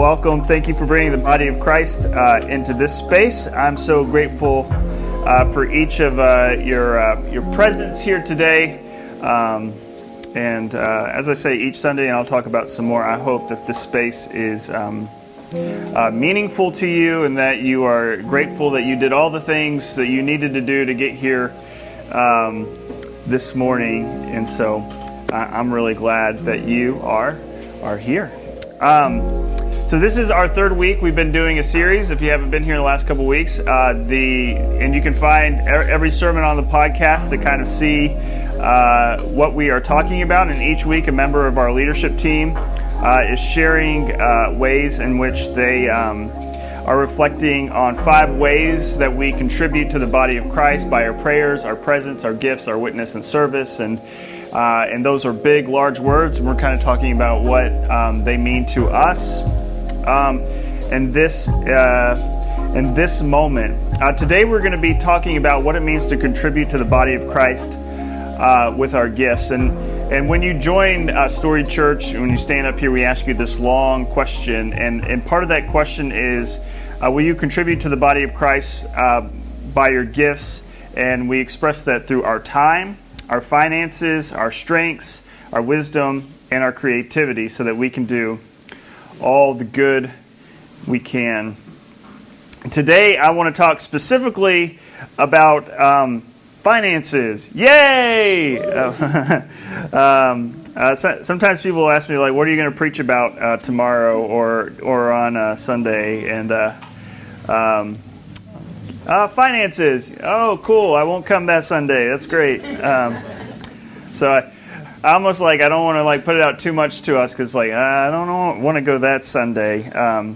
welcome. Thank you for bringing the body of Christ into this space. I'm so grateful for each of your presence here today. And as I say each Sunday, and I'll talk about some more, I hope that this space is meaningful to you and that you are grateful that you did all the things that you needed to do to get here this morning. And so I'm really glad that you are here. So this is our third week. We've been doing a series. If you haven't been here in the last couple weeks, and you can find every sermon on the podcast to kind of see what we are talking about. And each week, a member of our leadership team is sharing ways in which they are reflecting on 5 ways that we contribute to the body of Christ by our prayers, our presence, our gifts, our witness, and service. And those are big, large words, and we're kind of talking about what they mean to us in this moment. Today we're going to be talking about what it means to contribute to the body of Christ with our gifts. And when you join Storied Church, when you stand up here, we ask you this long question. And part of that question is, will you contribute to the body of Christ by your gifts? And we express that through our time, our finances, our strengths, our wisdom, and our creativity so that we can do all the good we can. Today, I want to talk specifically about finances. Yay! Sometimes people ask me, like, what are you going to preach about tomorrow or on Sunday? And finances. Oh, cool. I won't come that Sunday. That's great. So I almost I don't want to put it out too much to us because I don't want to go that Sunday.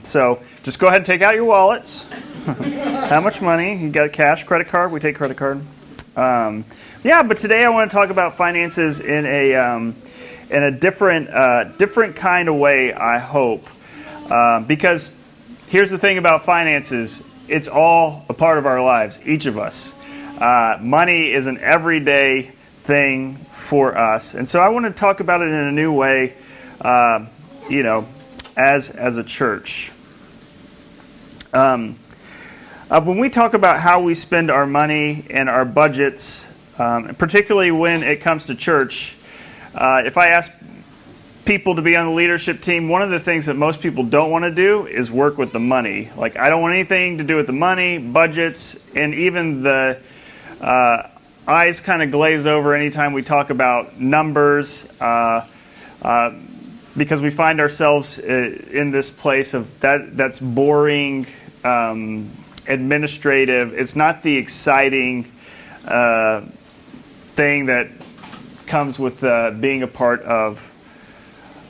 So just go ahead and take out your wallets. How much money? You got cash, credit card? We take credit card. But today I want to talk about finances in a different kind of way, I hope. Because here's the thing about finances. It's all a part of our lives, each of us. Money is an everyday thing for us. And so I want to talk about it in a new way, as a church. When we talk about how we spend our money and our budgets, particularly when it comes to church, if I ask people to be on the leadership team, one of the things that most people don't want to do is work with the money. I don't want anything to do with the money, budgets, and even the eyes kind of glaze over anytime we talk about numbers, because we find ourselves in this place of that's boring, administrative. It's not the exciting thing that comes with being a part of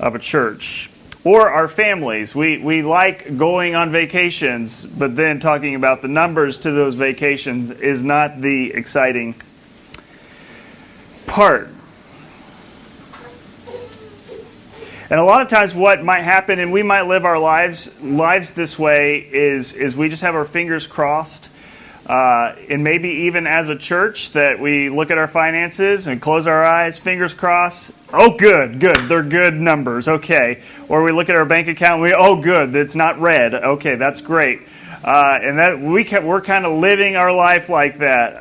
a church. Or our families. We like going on vacations, but then talking about the numbers to those vacations is not the exciting part. And a lot of times what might happen, and we might live our lives this way, is we just have our fingers crossed. And maybe even as a church that we look at our finances and close our eyes, fingers crossed. Oh, good, they're good numbers, okay. Or we look at our bank account and good, it's not red, okay, that's great. And that we're kind of living our life like that.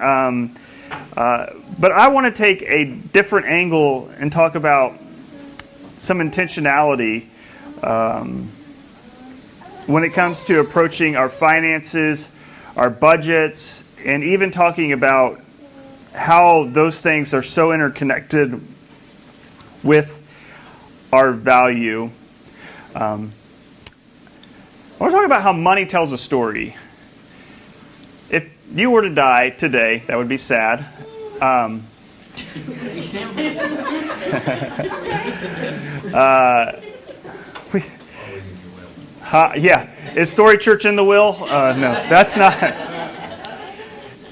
But I want to take a different angle and talk about some intentionality when it comes to approaching our finances, our budgets, and even talking about how those things are so interconnected with our value. I want to talk about how money tells a story. If you were to die today, that would be sad. Is Storied Church in the will? No, that's not.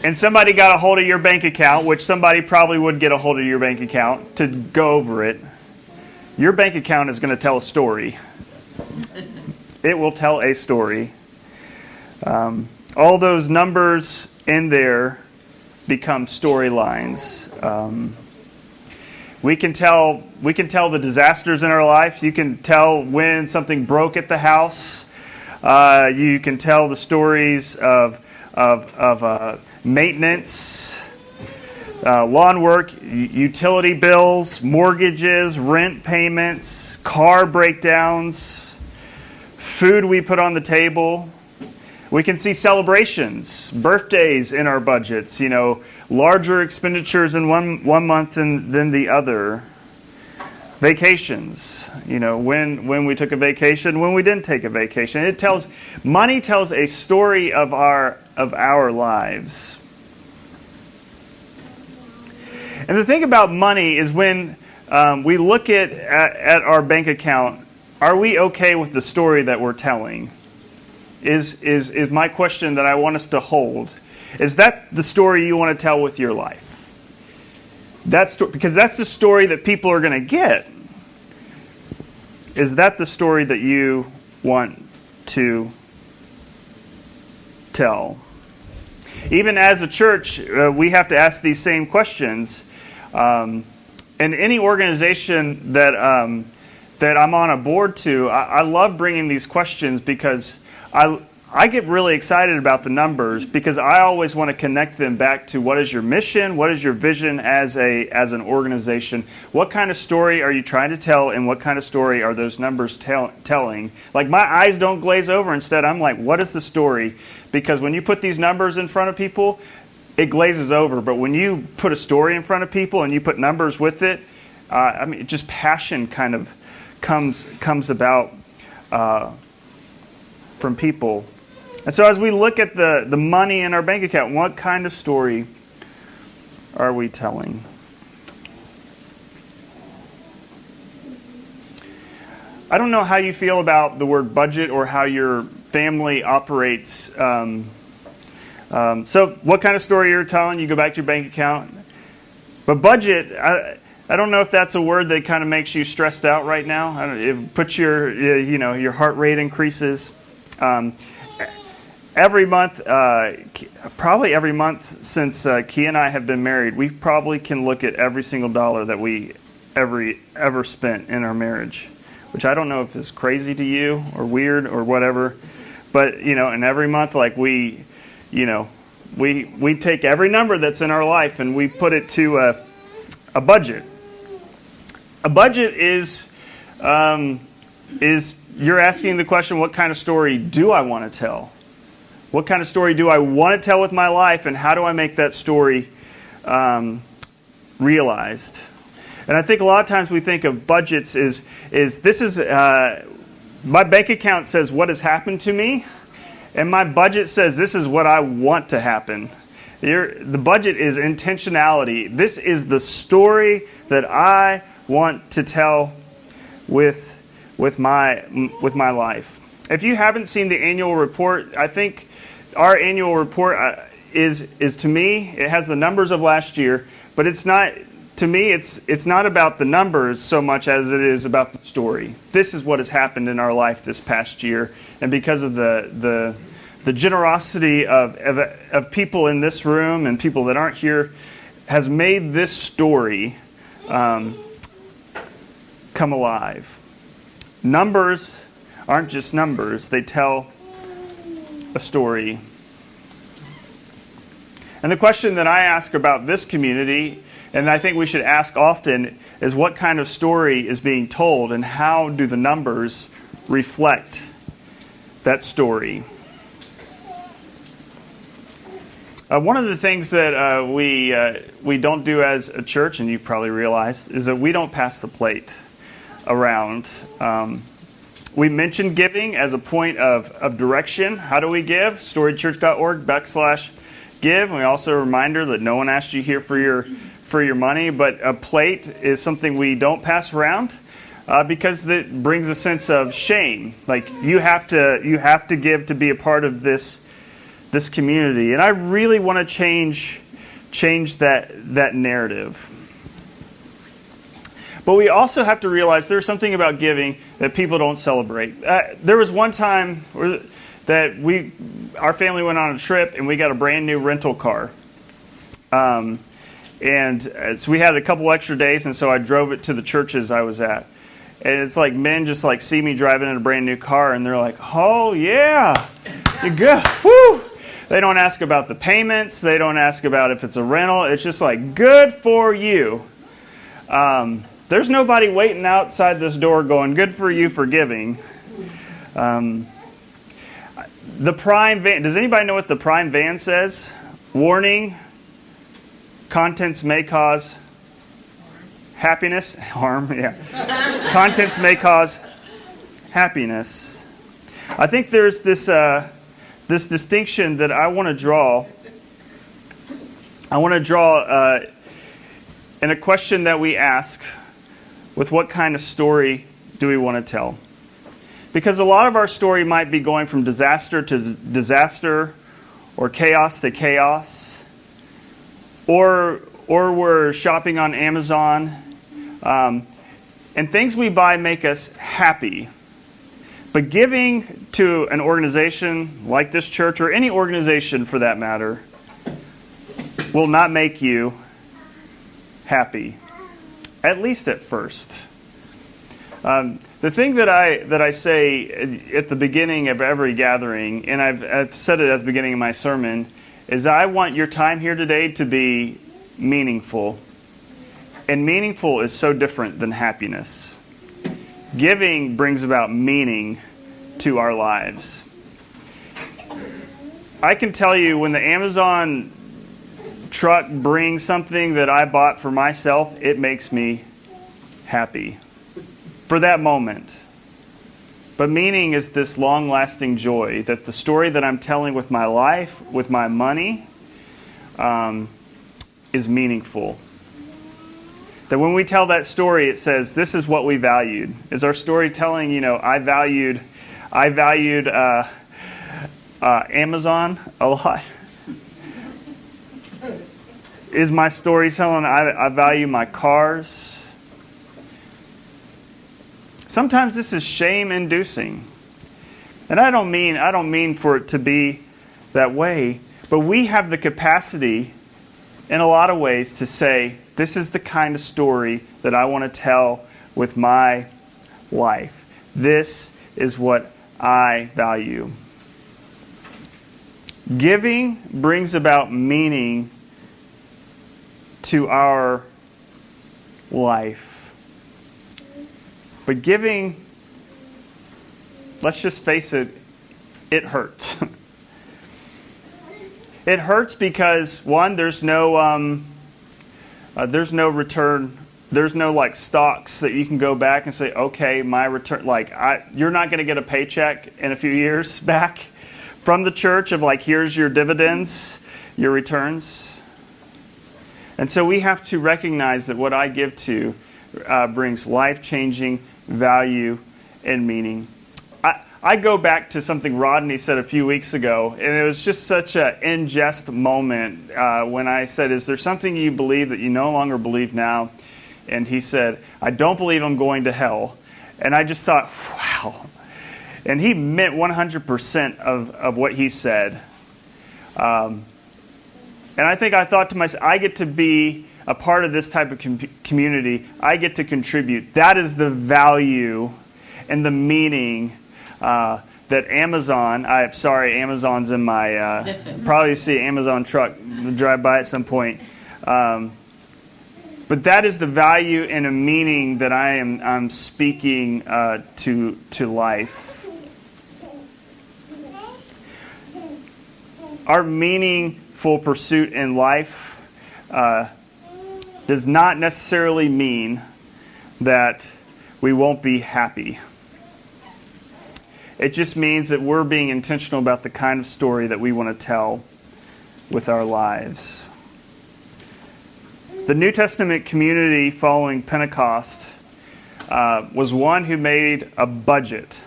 And somebody got a hold of your bank account, which somebody probably would get a hold of your bank account to go over it. Your bank account is going to tell a story. It will tell a story. All those numbers in there become storylines. We can tell the disasters in our life. You can tell when something broke at the house. You can tell the stories of maintenance, lawn work, utility bills, mortgages, rent payments, car breakdowns, food we put on the table. We can see celebrations, birthdays in our budgets, larger expenditures in one month than the other. Vacations, when we took a vacation, when we didn't take a vacation. Money tells a story of our lives. And the thing about money is when we look at our bank account, are we okay with the story that we're telling? Is my question that I want us to hold. Is that the story you want to tell with your life? Because that's the story that people are going to get. Is that the story that you want to tell? Even as a church, we have to ask these same questions. And any organization that I'm on a board to, I love bringing these questions because I get really excited about the numbers because I always want to connect them back to what is your mission, what is your vision as an organization, what kind of story are you trying to tell, and what kind of story are those numbers telling. Like my eyes don't glaze over. Instead, I'm like, what is the story? Because when you put these numbers in front of people, it glazes over. But when you put a story in front of people and you put numbers with it, just passion kind of comes about from people. And so as we look at the money in our bank account, what kind of story are we telling? I don't know how you feel about the word budget or how your family operates. So what kind of story you're telling? You go back to your bank account. But budget, I don't know if that's a word that kind of makes you stressed out right now. It puts your heart rate increases. Every month, probably every month since Key and I have been married, we probably can look at every single dollar that we ever spent in our marriage, which I don't know if is crazy to you or weird or whatever. But and every month, like we take every number that's in our life and we put it to a budget. A budget is you're asking the question, what kind of story do I want to tell? What kind of story do I want to tell with my life, and how do I make that story realized? And I think a lot of times we think of budgets my bank account says what has happened to me, and my budget says this is what I want to happen. The budget is intentionality. This is the story that I want to tell with my life. If you haven't seen the annual report, I think our annual report is to me, it has the numbers of last year, but it's not, to me, it's not about the numbers so much as it is about the story. This is what has happened in our life this past year, and because of the generosity of people in this room and people that aren't here, has made this story come alive. Numbers aren't just numbers, they tell a story. And the question that I ask about this community, and I think we should ask often, is what kind of story is being told, and how do the numbers reflect that story? One of the things that we don't do as a church, and you probably realized, is that we don't pass the plate around. We mentioned giving as a point of direction. How do we give? storiedchurch.org/give. And we also a reminder that no one asked you here for your money, but a plate is something we don't pass around because it brings a sense of shame. Like you have to give to be a part of this community. And I really want to change that narrative. But we also have to realize there's something about giving that people don't celebrate. There was one time that our family went on a trip and we got a brand new rental car. So we had a couple extra days, and so I drove it to the churches I was at. And it's like men just like see me driving in a brand new car and they're like, oh yeah, you're good. Woo! They don't ask about the payments. They don't ask about if it's a rental. It's just like, good for you. There's nobody waiting outside this door going, good for you for giving. The prime van, does anybody know what the prime van says? Warning, contents may cause happiness, harm, yeah. Contents may cause happiness. I think there's this this distinction that I want to draw. I want to draw in a question that we ask, with what kind of story do we want to tell? Because a lot of our story might be going from disaster to disaster, or chaos to chaos, or we're shopping on Amazon. And things we buy make us happy. But giving to an organization like this church, or any organization for that matter, will not make you happy. At least at first. The thing that I say at the beginning of every gathering, and I've said it at the beginning of my sermon, is I want your time here today to be meaningful. And meaningful is so different than happiness. Giving brings about meaning to our lives. I can tell you when the Amazon truck brings something that I bought for myself, it makes me happy for that moment. But meaning is this long-lasting joy that the story that I'm telling with my life, with my money, is meaningful. That when we tell that story, it says, this is what we valued. Is our story telling, I valued Amazon a lot? Is my story telling I value my cars? Sometimes this is shame-inducing. And I don't mean for it to be that way, but we have the capacity in a lot of ways to say, this is the kind of story that I want to tell with my life. This is what I value. Giving brings about meaning to our life. But giving, let's just face it, it hurts. It hurts because, one, there's no return. There's no stocks that you can go back and say, okay, my return. You're not going to get a paycheck in a few years back from the church of here's your dividends, your returns. And so we have to recognize that what I give to brings life-changing value and meaning. I go back to something Rodney said a few weeks ago, and it was just such an in-jest moment when I said, is there something you believe that you no longer believe now? And he said, I don't believe I'm going to hell. And I just thought, wow. And he meant 100% of what he said. And I thought to myself, I get to be a part of this type of community. I get to contribute. That is the value and the meaning that Amazon, Amazon's in my, probably see Amazon truck drive by at some point. But that is the value and a meaning that I'm speaking to life. Our meaningful pursuit in life does not necessarily mean that we won't be happy. It just means that we're being intentional about the kind of story that we want to tell with our lives. The New Testament community following Pentecost was one who made a budget.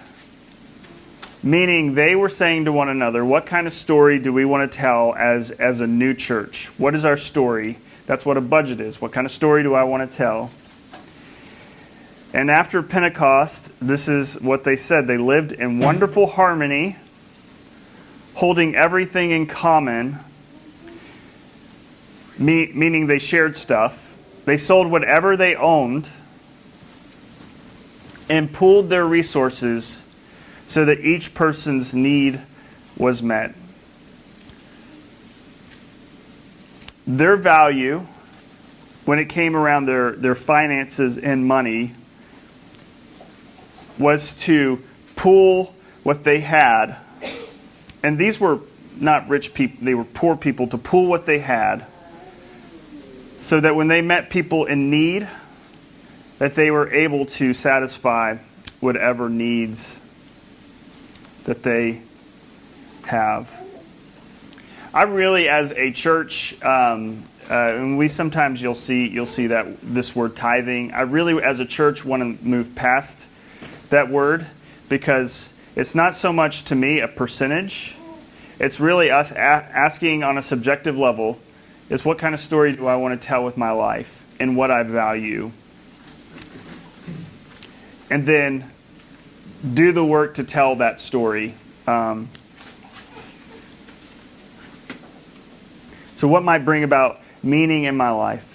Meaning they were saying to one another, what kind of story do we want to tell as a new church? What is our story? That's what a budget is. What kind of story do I want to tell? And after Pentecost, this is what they said. They lived in wonderful harmony, holding everything in common, meaning they shared stuff. They sold whatever they owned and pooled their resources so that each person's need was met. Their value, when it came around their finances and money, was to pool what they had. And these were not rich people, they were poor people, to pool what they had so that when they met people in need, that they were able to satisfy whatever needs that they have. I really, as a church, and we sometimes you'll see that this word tithing. I really, as a church, want to move past that word, because it's not so much to me a percentage. It's really us asking on a subjective level, is what kind of story do I want to tell with my life and what I value? And then do the work to tell that story. So what might bring about meaning in my life?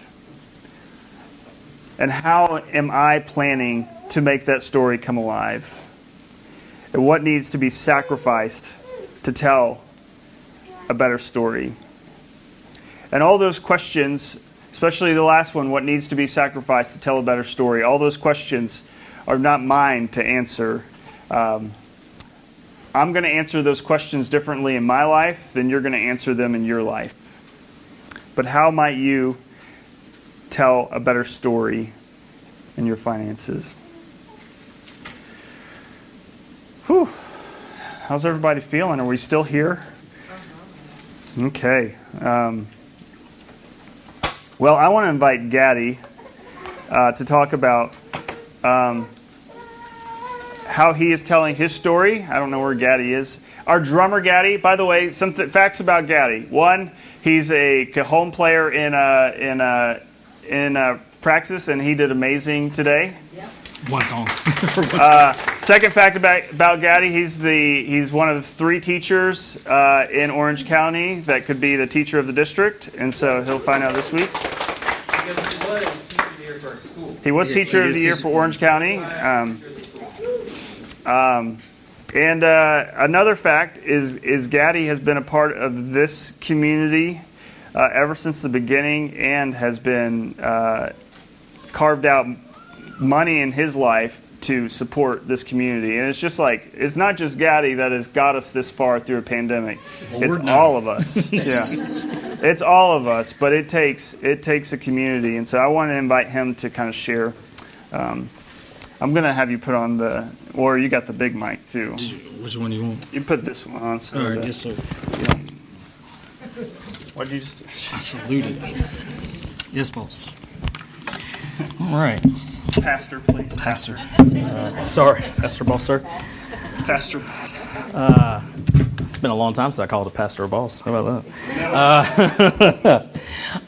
And how am I planning to make that story come alive? And what needs to be sacrificed to tell a better story? And all those questions, especially the last one, what needs to be sacrificed to tell a better story, all those questions are not mine to answer. I'm going to answer those questions differently in my life than you're going to answer them in your life. But how might you tell a better story in your finances? Whew. How's everybody feeling? Are we still here? Okay. Well, I want to invite Gaddy to talk about how he is telling his story. I don't know where Gaddy is. Our drummer, Gaddy, by the way, some facts about Gaddy. One, he's a cajon player in Praxis, and he did amazing today. Yep. One song. Second fact about Gaddy, he's one of 3 teachers in Orange County that could be the teacher of the district, and so he'll find out this week. He was teacher of the year for Orange County. And another fact is Gaddy has been a part of this community ever since the beginning, and has been carved out money in his life to support this community. And it's just like, it's not just Gaddy that has got us this far through a pandemic. It's all of us. Yeah, it's all of us. But it takes a community, and so I want to invite him to kind of share. I'm going to have you put on or you got the big mic too. Which one do you want? You put this one on. So all right, yes, sir. Yeah. What did you just do? I saluted. Yes, boss. All right. Pastor, please. Pastor. Sorry, Pastor Boss, sir. Pastor Boss. It's been a long time since I called a pastor or boss. How about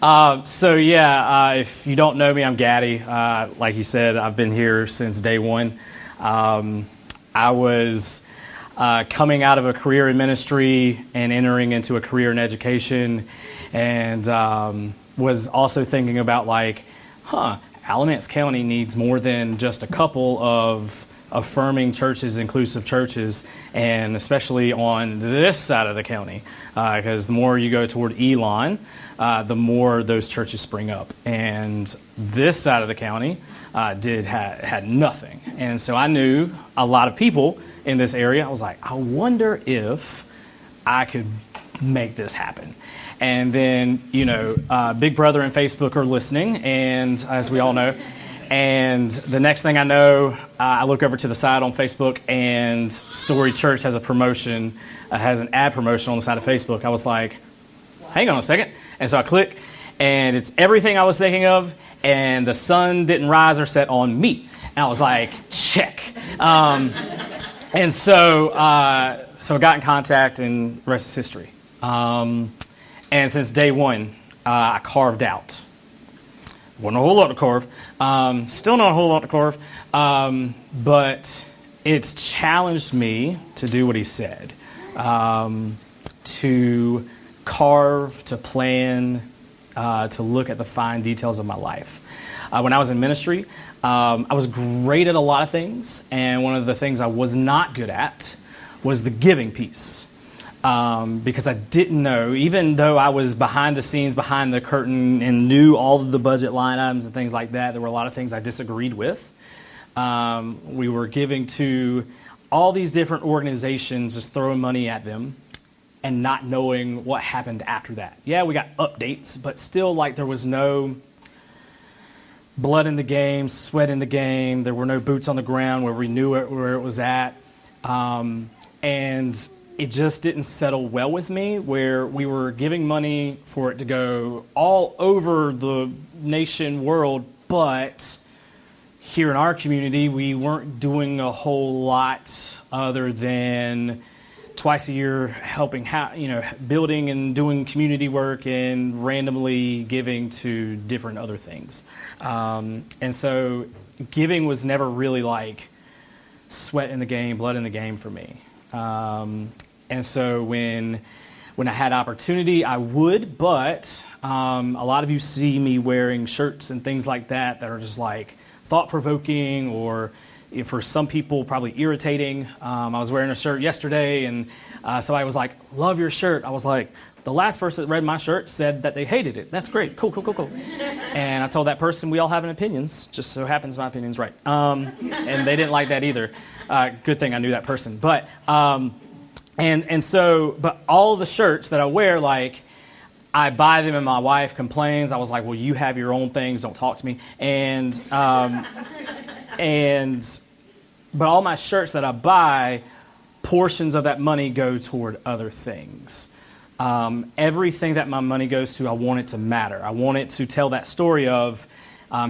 that? If you don't know me, I'm Gaddy. Like he said, I've been here since day one. I was coming out of a career in ministry and entering into a career in education, and was also thinking about Alamance County needs more than just a couple of affirming churches, inclusive churches, and especially on this side of the county, because the more you go toward Elon, the more those churches spring up. And this side of the county had nothing. And so I knew a lot of people in this area. I was like, I wonder if I could make this happen. And then, Big Brother and Facebook are listening, and as we all know, and the next thing I know, I look over to the side on Facebook, and Storied Church has a promotion, has an ad promotion on the side of Facebook. I was like, hang on a second. And so I click, and it's everything I was thinking of, and the sun didn't rise or set on me. And I was like, check. And so I got in contact, and the rest is history. And since day one, I carved out. Wasn't a whole lot to carve. Still not a whole lot to carve. But it's challenged me to do what he said. To carve, to plan, to look at the fine details of my life. When I was in ministry, I was great at a lot of things, and one of the things I was not good at was the giving piece. Because I didn't know, even though I was behind the scenes, behind the curtain, and knew all of the budget line items and things like that, there were a lot of things I disagreed with. We were giving to all these different organizations, just throwing money at them and not knowing what happened after that. Yeah, we got updates, but still, like, there was no blood in the game, sweat in the game. There were no boots on the ground where we knew where it was at. And it just didn't settle well with me, where we were giving money for it to go all over the nation world, but here in our community, we weren't doing a whole lot other than twice a year helping, building and doing community work and randomly giving to different other things. And so giving was never really like sweat in the game, blood in the game for me. And so when I had opportunity, I would, but a lot of you see me wearing shirts and things like that are just like thought-provoking, or for some people probably irritating. I was wearing a shirt yesterday, and somebody was like, "Love your shirt." I was like, "The last person that read my shirt said that they hated it. That's great. Cool. And I told that person, we all have an opinions. Just so happens my opinion's right. And they didn't like that either. Good thing I knew that person. But but all the shirts that I wear, like, I buy them and my wife complains. I was like, well, you have your own things. Don't talk to me. But all my shirts that I buy, portions of that money go toward other things. Everything that my money goes to, I want it to matter. I want it to tell that story of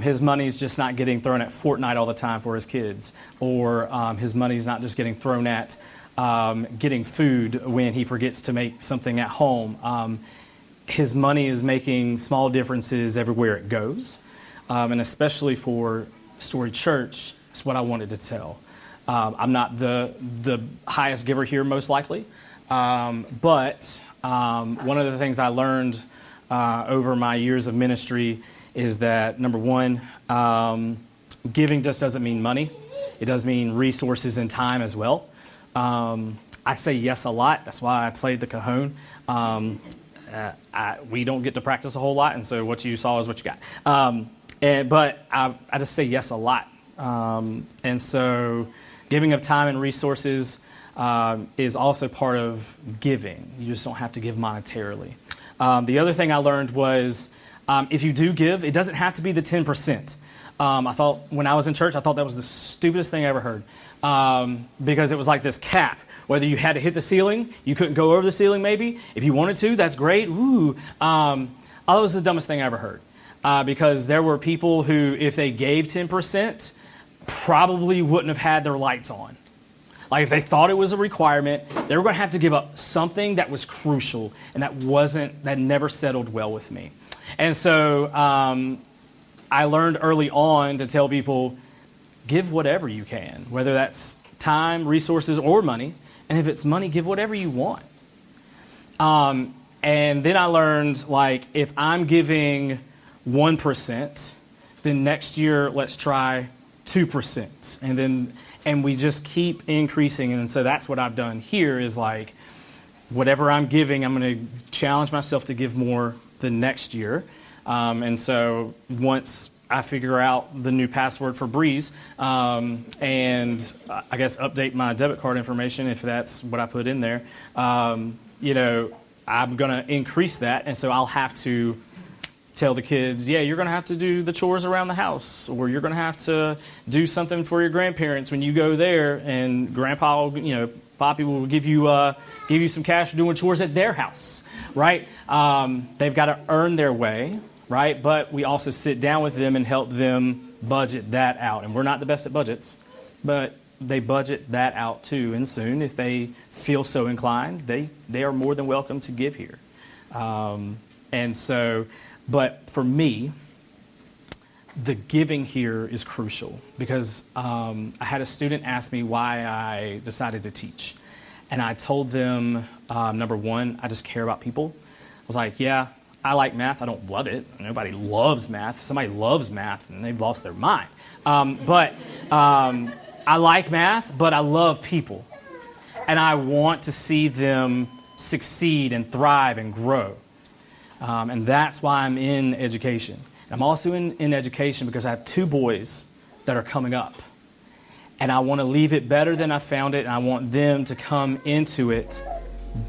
his money's just not getting thrown at Fortnite all the time for his kids, or his money's not just getting thrown at getting food when he forgets to make something at home. His money is making small differences everywhere it goes, and especially for Storied Church, that's what I wanted to tell. I'm not the highest giver here, most likely, but one of the things I learned over my years of ministry is that, number one, giving just doesn't mean money. It does mean resources and time as well. I say yes a lot. That's why I played the cajon. We don't get to practice a whole lot, and so what you saw is what you got. But I just say yes a lot. And so giving of time and resources is also part of giving. You just don't have to give monetarily. The other thing I learned was if you do give, it doesn't have to be the 10%. I thought when I was in church, I thought that was the stupidest thing I ever heard, because it was like this cap. Whether you had to hit the ceiling, you couldn't go over the ceiling maybe. If you wanted to, that's great. Ooh. That was the dumbest thing I ever heard, because there were people who, if they gave 10%, probably wouldn't have had their lights on. Like, if they thought it was a requirement, they were going to have to give up something that was crucial, and that never settled well with me. And so I learned early on to tell people, give whatever you can, whether that's time, resources, or money. And if it's money, give whatever you want. And then I learned, like, if I'm giving 1%, then next year let's try 2%. And we just keep increasing. And so that's what I've done here is, like, whatever I'm giving, I'm going to challenge myself to give more the next year. And so once I figure out the new password for Breeze, and I guess update my debit card information if that's what I put in there, I'm going to increase that. And so I'll have to tell the kids, yeah, you're going to have to do the chores around the house, or you're going to have to do something for your grandparents when you go there, and Grandpa will, Poppy will give you some cash for doing chores at their house, right? They've got to earn their way. Right, but we also sit down with them and help them budget that out. And we're not the best at budgets, but they budget that out too. And soon, if they feel so inclined, they are more than welcome to give here. But for me, the giving here is crucial, because I had a student ask me why I decided to teach. And I told them, number one, I just care about people. I was like, yeah, I like math. I don't love it. Nobody loves math. If somebody loves math, and they've lost their mind. But I like math, but I love people. And I want to see them succeed and thrive and grow. And that's why I'm in education. I'm also in education because I have 2 boys that are coming up. And I want to leave it better than I found it, and I want them to come into it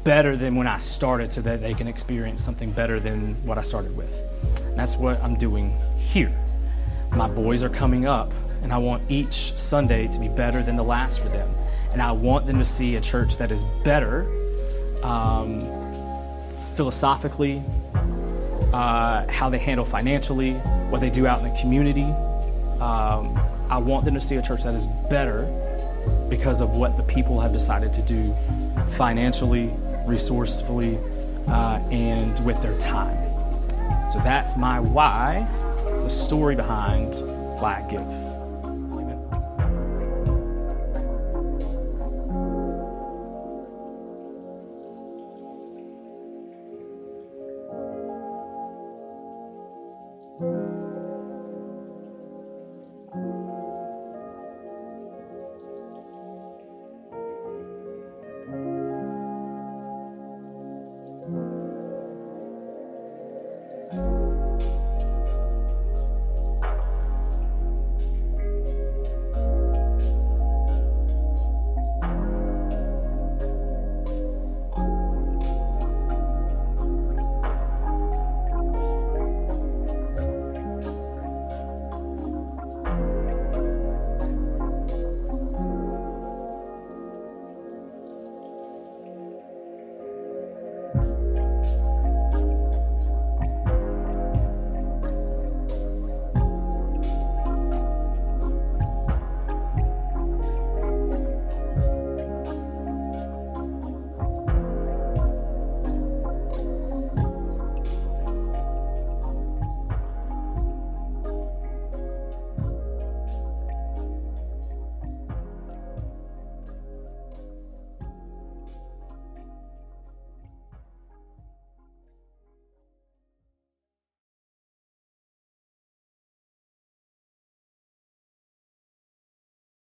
better than when I started so that they can experience something better than what I started with. And that's what I'm doing here. My boys are coming up, and I want each Sunday to be better than the last for them. And I want them to see a church that is better philosophically, how they handle financially, what they do out in the community. I want them to see a church that is better because of what the people have decided to do financially, resourcefully, and with their time. So that's my why, the story behind why I give.